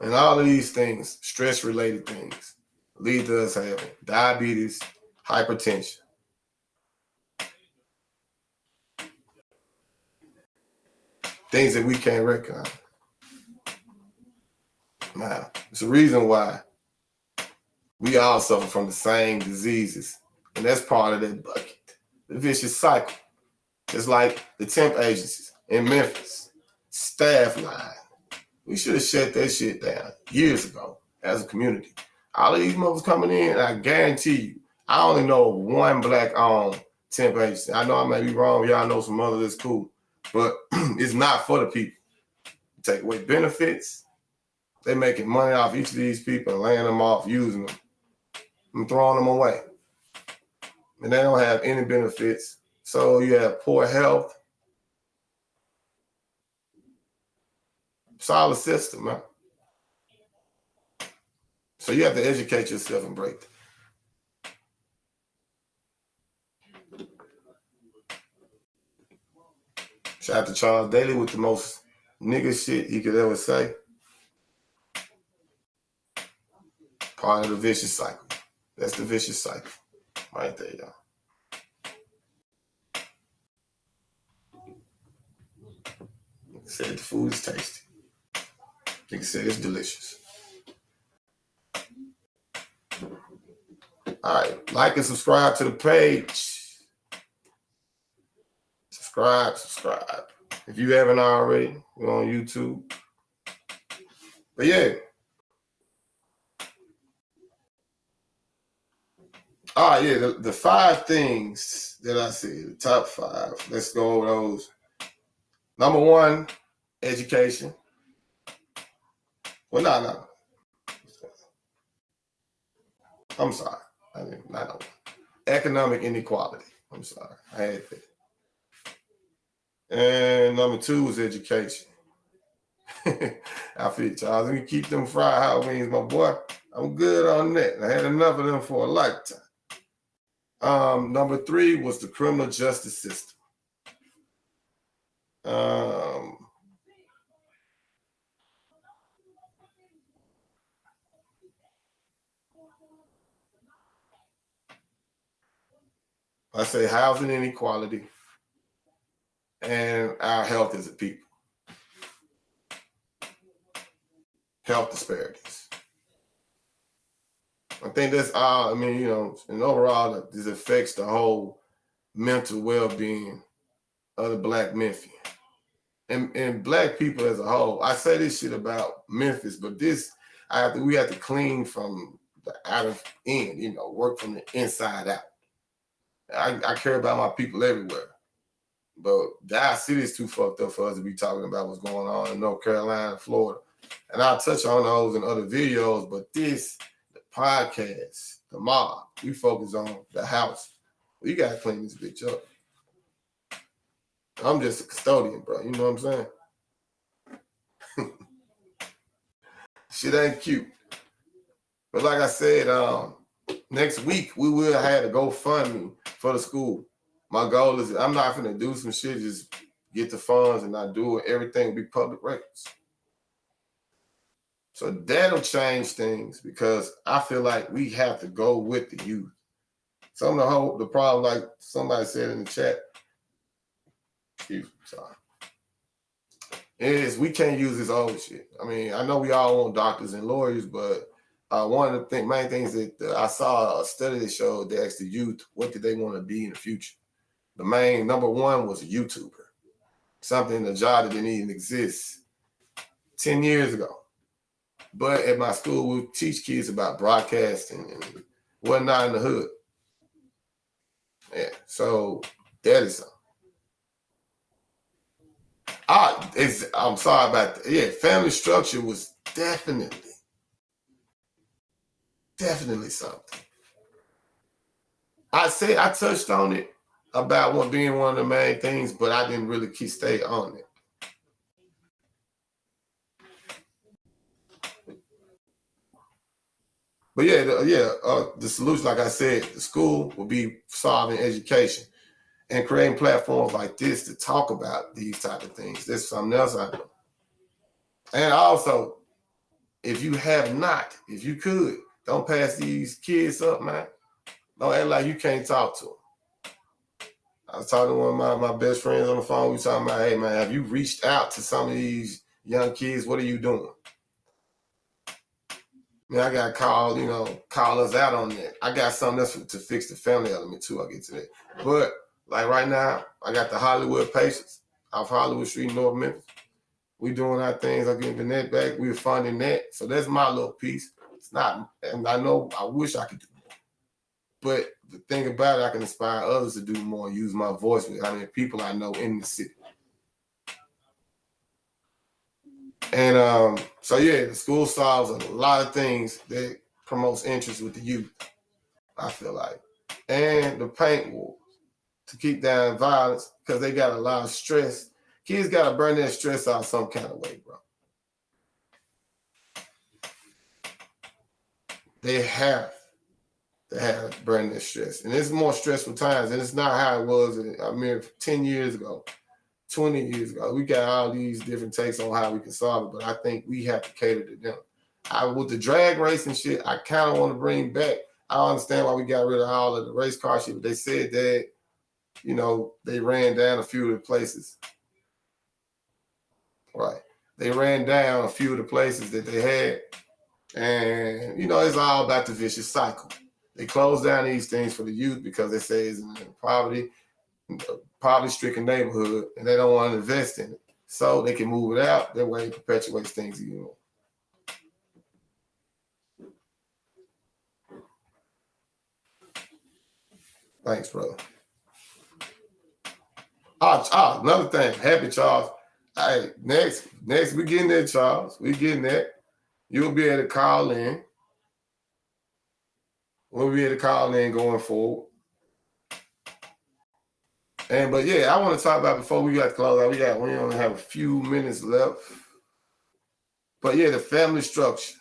And all of these things, stress-related things, lead to us having diabetes, hypertension. Things that we can't recognize. Now, it's a reason why we all suffer from the same diseases. And that's part of that bucket, the vicious cycle. Just like the temp agencies in Memphis, staff line. We should have shut that shit down years ago as a community. All of these mothers coming in, I guarantee you, I only know one black-owned temp agency. I know I may be wrong. Y'all know some others that's cool. But it's not for the people. Take away benefits. They're making money off each of these people and laying them off, using them, and throwing them away. And they don't have any benefits. So you have poor health. Solid system, man. So you have to educate yourself and break that. Shout out to Charles Daly with the most nigga shit he could ever say. Part of the vicious cycle. That's the vicious cycle. Right there, y'all. Nigga said the food is tasty. Nigga said it's delicious. All right, like and subscribe to the page. Subscribe. If you haven't already, we're on YouTube. But yeah. All right, yeah, the 5 things that I see, the top 5. Let's go over those. Number 1, education. Well, no. I'm sorry. I mean, not economic inequality. I'm sorry. I had that. And number 2 was education. I feel Charles. Let me keep them fried hot wings, my boy. I'm good on that. I had enough of them for a lifetime. Number 3 was the criminal justice system. I say housing inequality and our health as a people. Health disparities. I think that's all, and overall, this affects the whole mental well-being of the Black Memphian. And Black people as a whole. I say this shit about Memphis, but we have to clean from the outer in, work from the inside out. I care about my people everywhere. But our city is too fucked up for us to be talking about what's going on in North Carolina, Florida. And I'll touch on those in other videos, but the podcast, the mob, we focus on the house. We got to clean this bitch up. I'm just a custodian, bro. You know what I'm saying? Shit ain't cute. But like I said, next week, we will have a GoFundMe for the school. My goal is I'm not going to do some shit, just get the funds and not do it. Everything will be public records. So that'll change things because I feel like we have to go with the youth. Some of the problem, like somebody said in the chat, is we can't use this old shit. I mean, I know we all want doctors and lawyers, but one of the main things that I saw a study that showed they asked the youth, what did they want to be in the future? The main number 1 was a YouTuber, something, a job that didn't even exist 10 years ago. But at my school, we teach kids about broadcasting and whatnot in the hood. Yeah, so that is something. I'm sorry about that. Yeah, family structure was definitely something. I touched on it about what being one of the main things, but I didn't really stay on it. But the solution, like I said, the school will be solving education and creating platforms like this to talk about these type of things. That's something else I know. And also, if you could, don't pass these kids up, man. Don't act like you can't talk to them. I was talking to one of my best friends on the phone. We were talking about, hey, man, have you reached out to some of these young kids? What are you doing? I got called, call us out on that. I got something else to fix the family element too. I'll get to that. But like right now, I got the Hollywood Patients off Hollywood Street, North Memphis. We doing our things. I'm getting that back. We're funding that. So that's my little piece. It's not, and I know I wish I could do more. But the thing about it, I can inspire others to do more and use my voice with how many people I know in the city. And the school solves a lot of things that promotes interest with the youth, I feel like. And the paint wars to keep down violence because they got a lot of stress. Kids got to burn their stress out some kind of way, bro. They have to burn their stress. And it's more stressful times. And it's not how it was, 10 years ago. 20 years ago. We got all these different takes on how we can solve it, but I think we have to cater to them. With the drag race and shit, I kind of want to bring back. I understand why we got rid of all of the race car shit, but they said that, they ran down a few of the places. Right. They ran down a few of the places that they had. And, it's all about the vicious cycle. They closed down these things for the youth because they say it's in poverty-stricken neighborhood, and they don't want to invest in it. So they can move it out. That way it perpetuates things even more. Thanks, brother. Another thing. Happy Charles. All right, next we getting there, Charles. We getting that. You'll be able to call in. We'll be able to call in going forward. But I want to talk about before we got to close out. We only have a few minutes left. But the family structure.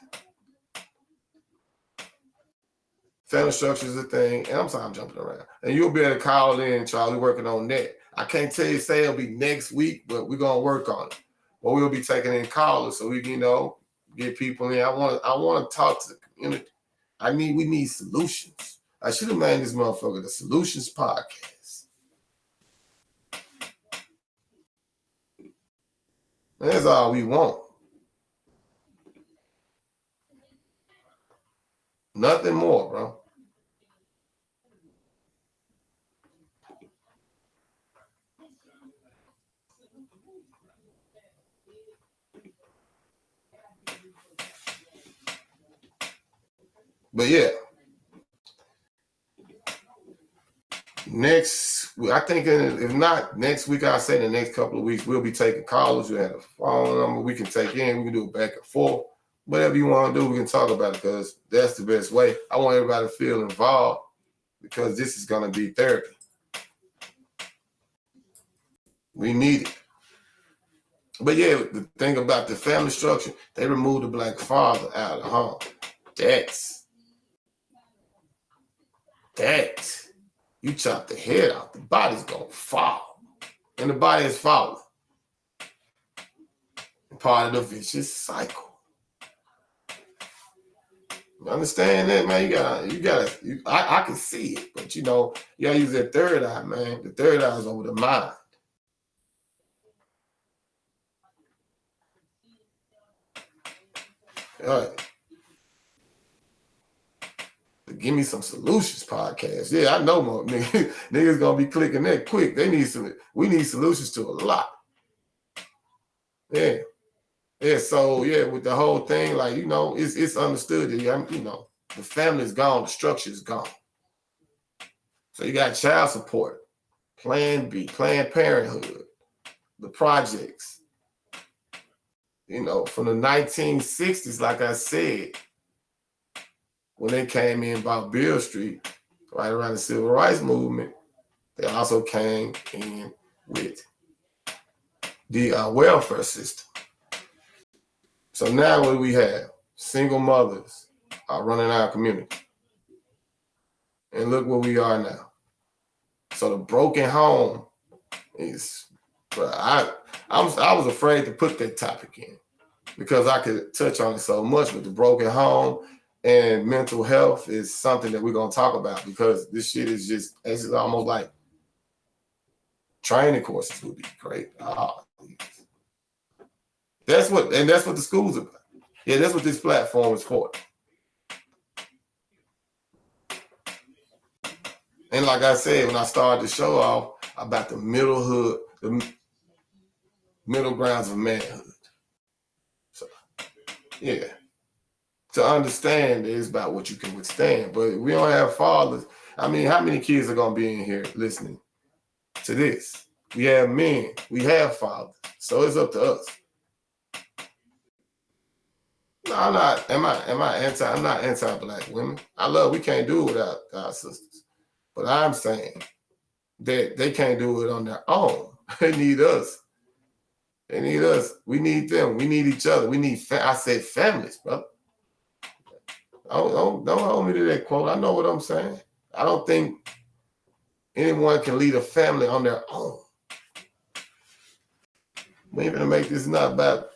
Family structure is a thing. And I'm sorry, I'm jumping around. And you'll be able to call in, Charles. We're working on that. I can't say it'll be next week, but we're gonna work on it. But we'll be taking in callers so we can, get people in. I want to talk to the community. We need solutions. I should have named this motherfucker the Solutions Podcast. And that's all we want. Nothing more, bro. But next, I think if not next week, I'll say the next couple of weeks, we'll be taking callers. We have a phone number we can take in. We can do it back and forth. Whatever you want to do, we can talk about it because that's the best way. I want everybody to feel involved because this is going to be therapy. We need it. But the thing about the family structure, they removed the black father out of the home. That you chop the head off, the body's gonna fall. And the body is falling. Part of the vicious cycle. You understand that, man? I can see it, but you gotta use that third eye, man. The third eye is over the mind. All right. Give me some solutions podcast. I know more niggas gonna be clicking that quick. We need solutions to a lot. So with the whole thing, like, it's understood that the family's gone, the structure is gone. So you got child support, Plan B, Planned Parenthood, the projects. From the 1960s, like I said, when they came in about Beale Street, right around the civil rights movement, they also came in with the welfare system. So now what do we have? Single mothers are running our community. And look where we are now. So the broken home is, I was afraid to put that topic in because I could touch on it so much, but the broken home and mental health is something that we're going to talk about because this shit is just, it's almost like training courses would be great. That's what the school's about. Yeah, that's what this platform is for. And like I said, when I started the show off about the the middle grounds of manhood. So, yeah. To understand is about what you can withstand. But we don't have fathers. I mean, how many kids are going to be in here listening to this? We have men. We have fathers. So it's up to us. No, I'm not. Am I anti? I'm not anti-black women. We can't do it without our sisters. But I'm saying that they can't do it on their own. They need us. They need us. We need them. We need each other. We need, I said families, brother. Don't hold me to that quote. I know what I'm saying. I don't think anyone can lead a family on their own. We ain't gonna make this not about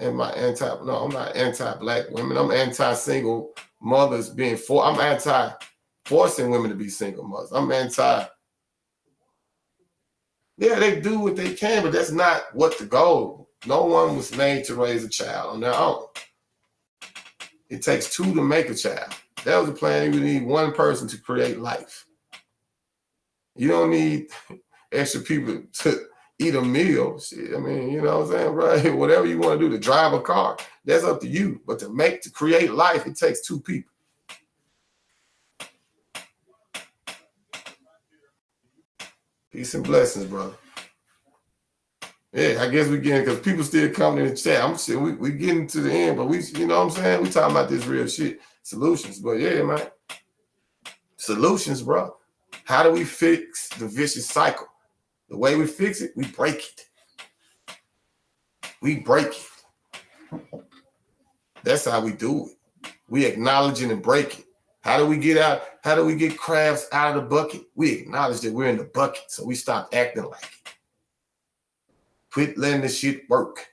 I'm not anti-black women. I'm anti-single mothers being I'm anti-forcing women to be single mothers. I'm anti. Yeah, they do what they can, but that's not what the goal. No one was made to raise a child on their own. It takes two to make a child. That was the plan. You need one person to create life. You don't need extra people to eat a meal. Shit, I mean, you know what I'm saying, right? Whatever you want to do to drive a car, that's up to you. But to create life, it takes two people. Peace and blessings, brother. Yeah, I guess we getting, because people still coming in the chat. I'm sure we getting to the end, but we, you know what I'm saying? We talking about this real shit, solutions. But yeah, man, solutions, bro. How do we fix the vicious cycle? The way we fix it, we break it. We break it. That's how we do it. We acknowledge it and break it. How do we get out? How do we get crabs out of the bucket? We acknowledge that we're in the bucket, so we stop acting like it. Quit letting this shit work.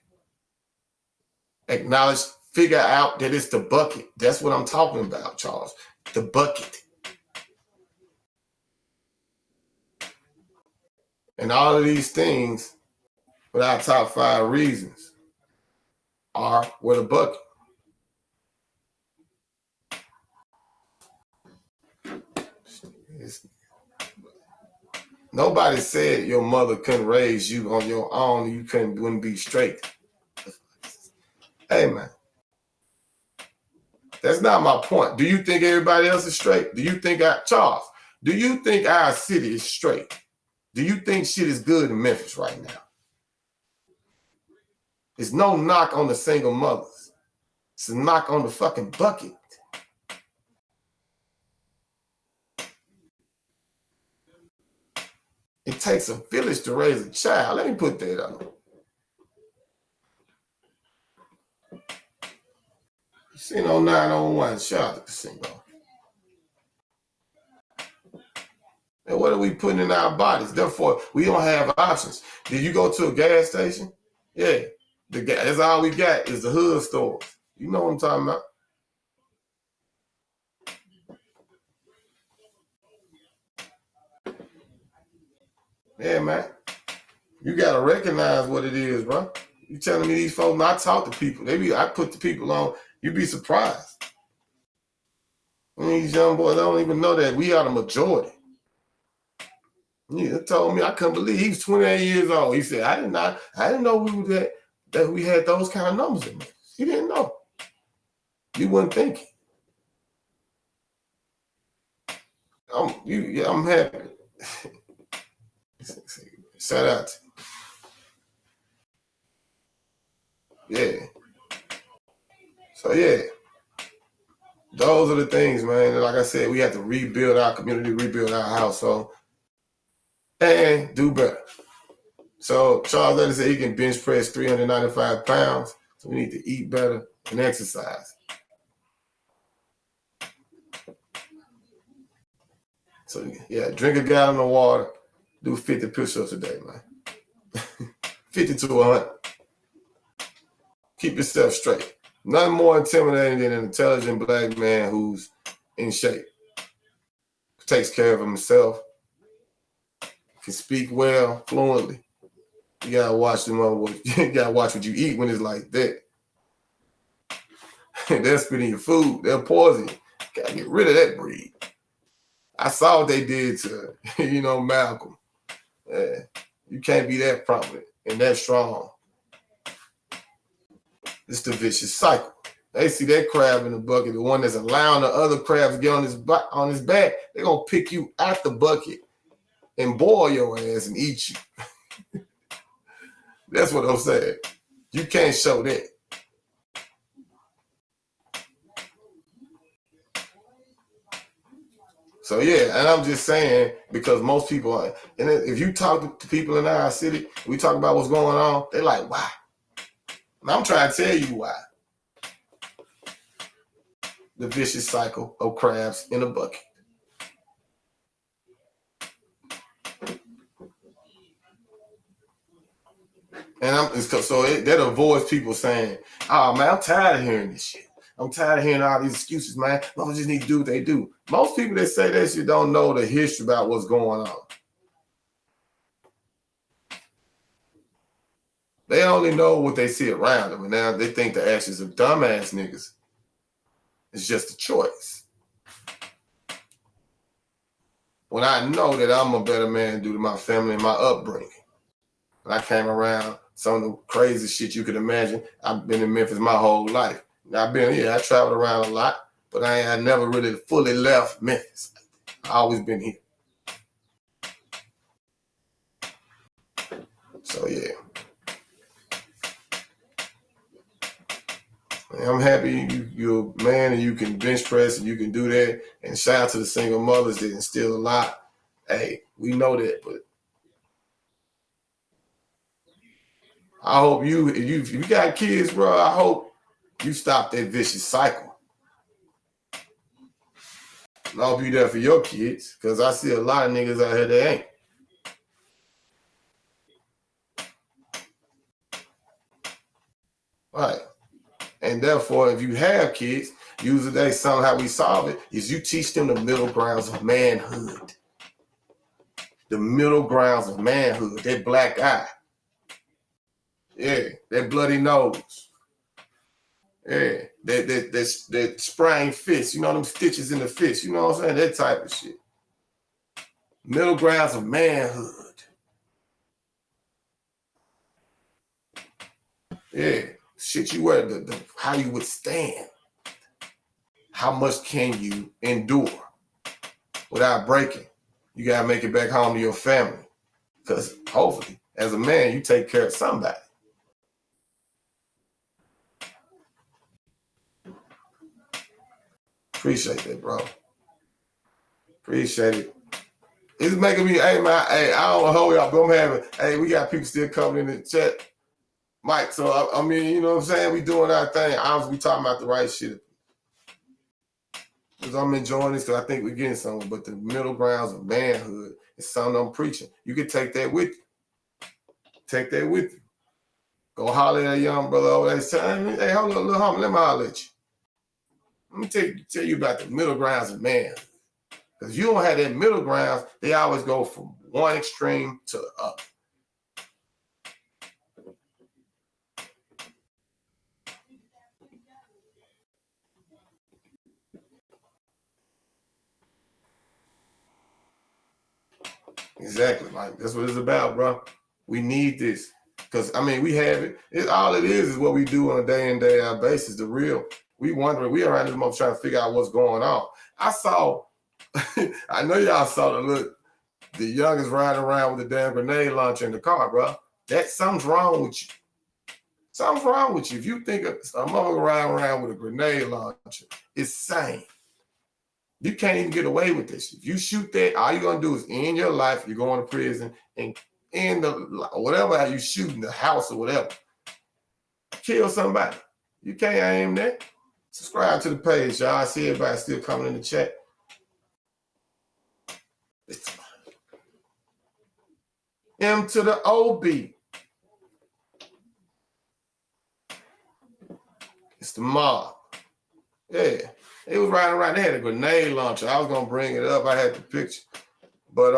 Acknowledge, figure out that it's the bucket. That's what I'm talking about, Charles. The bucket. And all of these things, with our top 5 reasons, are where the bucket. Nobody said your mother couldn't raise you on your own. You wouldn't be straight. Hey, man. That's not my point. Do you think everybody else is straight? Do you think Charles, do you think our city is straight? Do you think shit is good in Memphis right now? There's no knock on the single mothers. It's a knock on the fucking bucket. It takes a village to raise a child. Let me put that up. Casino 901, shout out to Casino. And what are we putting in our bodies? Therefore, we don't have options. Did you go to a gas station? Yeah. That's all we got is the hood stores. You know what I'm talking about. Yeah, man. You gotta recognize what it is, bro. You telling me these folks, I talk to people. I put the people on, you'd be surprised. These young boys don't even know that we are the majority. He told me, I couldn't believe he was 28 years old. He said, I didn't know that we had those kind of numbers in there. He didn't know. You wouldn't think it. I'm happy. Shout out to you. Yeah. So yeah. those are the things, man. And like I said, we have to rebuild our community, rebuild our household, and do better. So Charles Ledley said he can bench press 395 pounds. So we need to eat better and exercise. So yeah, drink a gallon of water, do 50 push-ups a day, man. 50 to 100. Keep yourself straight. Nothing more intimidating than an intelligent black man who's in shape, takes care of himself, can speak well, fluently. You gotta watch them. You gotta watch what you eat when it's like that. They'll spit in your food. They'll poison you. Gotta get rid of that breed. I saw what they did to, Malcolm. You can't be that prominent and that strong. It's the vicious cycle. They see that crab in the bucket, the one that's allowing the other crabs to get on his back, they're going to pick you out the bucket and boil your ass and eat you. That's what I'm saying. You can't show that. So, yeah, and I'm just saying, because most people are, and if you talk to people in our city, we talk about what's going on, they're like, why? And I'm trying to tell you why. The vicious cycle of crabs in a bucket. And that avoids people saying, oh, man, I'm tired of hearing this shit. I'm tired of hearing all these excuses, man. I just need to do what they do. Most people that say that shit don't know the history about what's going on. They only know what they see around them. And now they think the actions of dumbass niggas is just a choice. When I know that I'm a better man due to my family and my upbringing. And I came around some of the crazy shit you could imagine. I've been in Memphis my whole life. I traveled around a lot, but I never really fully left Memphis. I always been here. So yeah. And I'm happy you're a man and you can bench press and you can do that. And shout out to the single mothers that instill a lot. Hey, we know that, but I hope if you got kids, bro, I hope you stop that vicious cycle. And I'll be there for your kids, because I see a lot of niggas out here that ain't. Right. And therefore, if you have kids, usually somehow we solve it is you teach them the middle grounds of manhood. The middle grounds of manhood, that black eye. Yeah, that bloody nose. Yeah, that sprained fist. You know them stitches in the fist. You know what I'm saying? That type of shit. Middle grounds of manhood. Yeah, shit you wear, how you withstand. How much can you endure without breaking? You got to make it back home to your family. Because hopefully, as a man, you take care of somebody. Appreciate that, bro. Appreciate it. It's making me, hey, man, hey, I don't know how y'all, but I'm having, hey, we got people still coming in the chat. Mike, so, I mean, you know what I'm saying? We doing our thing. Obviously, we talking about the right shit. Because I'm enjoying this because I think we're getting somewhere. But the middle grounds of manhood is something I'm preaching. You can take that with you. Take that with you. Go holler at a young brother over there. Say, hey, hold on, little homie, let me holler at you. Let me tell you about the middle grounds of manhood. Because you don't have that middle grounds, they always go from one extreme to the other. Exactly, Mike. That's what it's about, bro. We need this. Because, I mean, we have it. All it is what we do on a day in, day out basis. The real, we wondering, we around this month trying to figure out what's going on. I saw, I know y'all saw the youngest riding around with a damn grenade launcher in the car, bro. Something's wrong with you. Something's wrong with you. If you think a mother riding around with a grenade launcher, it's sane. You can't even get away with this. If you shoot that, all you're going to do is end your life. You're going to prison and end the whatever you shoot in the house or whatever. Kill somebody. You can't aim that. Subscribe to the page, y'all. I see everybody still coming in the chat. M to the OB. It's the mob. Yeah. They was riding around. They had a grenade launcher. I was going to bring it up. I had the picture. But,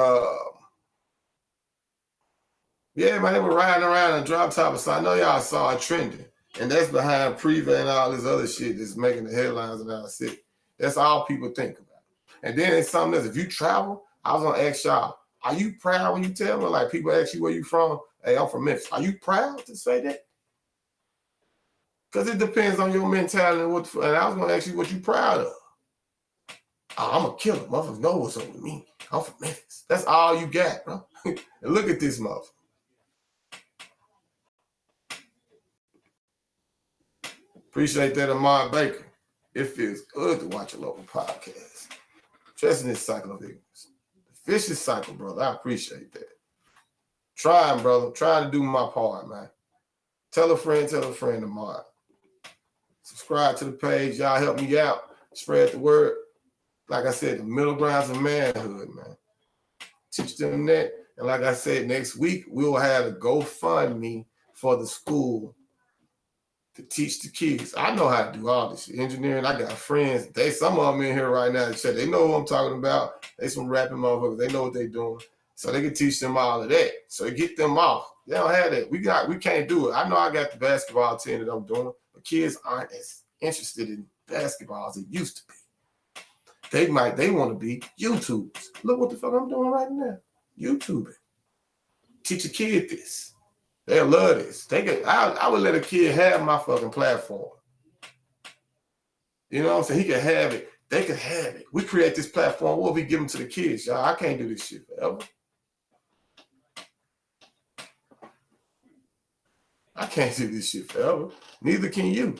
yeah, man, they were riding around in drop top. So I know y'all saw it trending. And that's behind Priva and all this other shit that's making the headlines in our city. That's all people think about. And then it's something else. If you travel, I was going to ask y'all, are you proud when you tell me? Like, people ask you where you from. Hey, I'm from Memphis. Are you proud to say that? Because it depends on your mentality. And I was going to ask you what you proud of. Oh, I'm a killer. Motherfuckers know what's up with me. I'm from Memphis. That's all you got, bro. And look at this motherfucker. Appreciate that, Ahmad Baker. It feels good to watch a local podcast. Trust in this cycle of ignorance. The vicious cycle, brother. I appreciate that. Trying, brother. Trying to do my part, man. Tell a friend of mine. Subscribe to the page. Y'all help me out. Spread the word. Like I said, the middle grounds of manhood, man. Teach them that. And like I said, next week, we'll have a GoFundMe for the school to teach the kids. I know how to do all this shit. Engineering, I got friends. Some of them in here right now. They know what I'm talking about. They some rapping motherfuckers. They know what they're doing. So they can teach them all of that. So they get them off. They don't have that. We can't do it. I know I got the basketball team that I'm doing, but kids aren't as interested in basketball as they used to be. They want to be YouTubers. Look what the fuck I'm doing right now. YouTubing. Teach a kid this. They'll love this. I would let a kid have my fucking platform. You know what I'm saying? He can have it. They can have it. We create this platform. What we give them to the kids, y'all? I can't do this shit forever. I can't do this shit forever. Neither can you.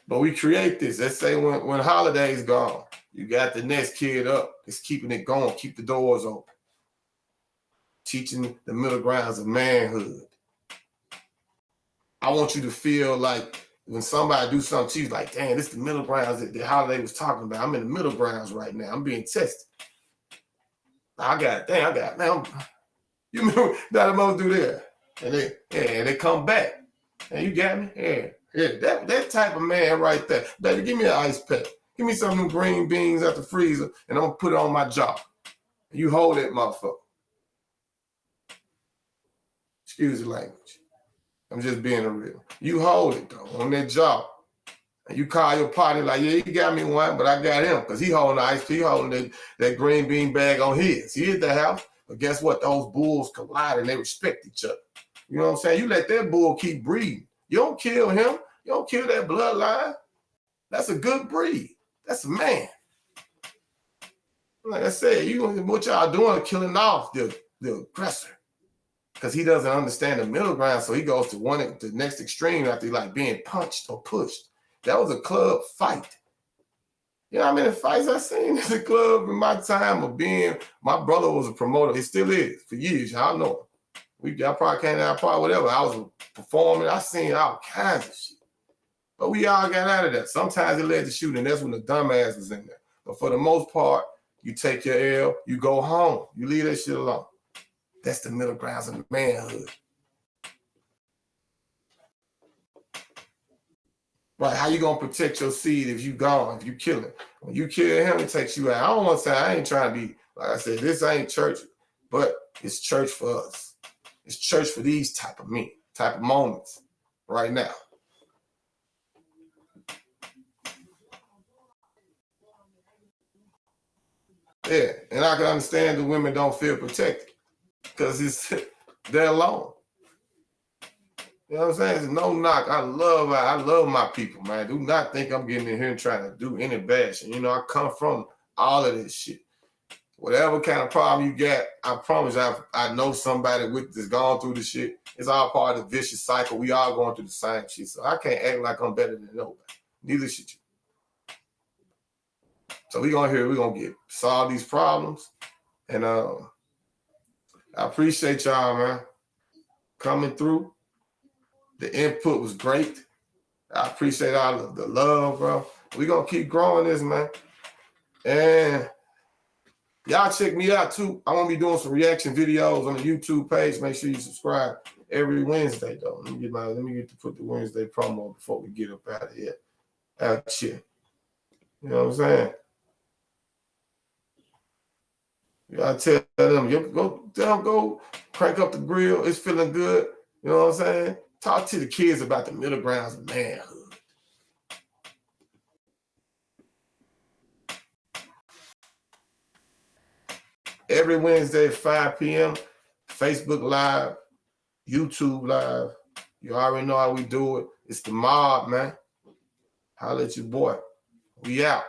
But we create this. Let's say when holiday's gone, you got the next kid up. It's keeping it going. Keep the doors open. Teaching the middle grounds of manhood. I want you to feel like when somebody do something to you, like, damn, this is the middle grounds that the holiday was talking about. I'm in the middle grounds right now. I'm being tested. Man, you remember that I'm do there. And they come back. And you got me? Yeah, that type of man right there. Baby, give me an ice pack. Give me some of them green beans out the freezer, and I'm going to put it on my jaw. You hold that motherfucker. Excuse the language. I'm just being real. You hold it, though, on that jaw. And you call your partner like, yeah, you got me one, but I got him. Because he holding the ice, he holding that green bean bag on his. He at the house. But guess what? Those bulls collide, and they respect each other. You know what I'm saying? You let that bull keep breeding. You don't kill him. You don't kill that bloodline. That's a good breed. That's a man. Like I said, what y'all doing is killing off the aggressor. Because he doesn't understand the middle ground, so he goes to the next extreme after like being punched or pushed. That was a club fight. You know how many fights I seen in the club in my time of being, my brother was a promoter. He still is for years. Y'all know him. I probably came out, whatever. I was performing. I seen all kinds of shit. But we all got out of that. Sometimes it led to shooting. That's when the dumbass was in there. But for the most part, you take your L, you go home. You leave that shit alone. That's the middle grounds of manhood. Right, how you going to protect your seed if you gone, if you kill him? When you kill him, it takes you out. I don't want to say, I ain't trying to be, like I said, this ain't church, but it's church for us. It's church for these type of moments right now. Yeah, and I can understand the women don't feel protected because they're alone. You know what I'm saying? There's no knock. I love my people, man. Do not think I'm getting in here and trying to do any bashing. You know, I come from all of this shit. Whatever kind of problem you got, I promise I know somebody that's gone through the shit. It's all part of the vicious cycle. We all going through the same shit. So I can't act like I'm better than nobody. Neither should you. So we're gonna solve these problems. And I appreciate y'all, man, coming through. The input was great. I appreciate all of the love, bro. We're gonna keep growing this, man. And y'all check me out too. I'm gonna be doing some reaction videos on the YouTube page. Make sure you subscribe every Wednesday, though. Let me get to put the Wednesday promo before we get up out of here. Out here. You know what I'm saying? You gotta tell them, go crank up the grill. It's feeling good. You know what I'm saying? Talk to the kids about the middle grounds of manhood. Every Wednesday at 5 p.m., Facebook Live, YouTube Live. You already know how we do it. It's the mob, man. Holla at your boy. We out.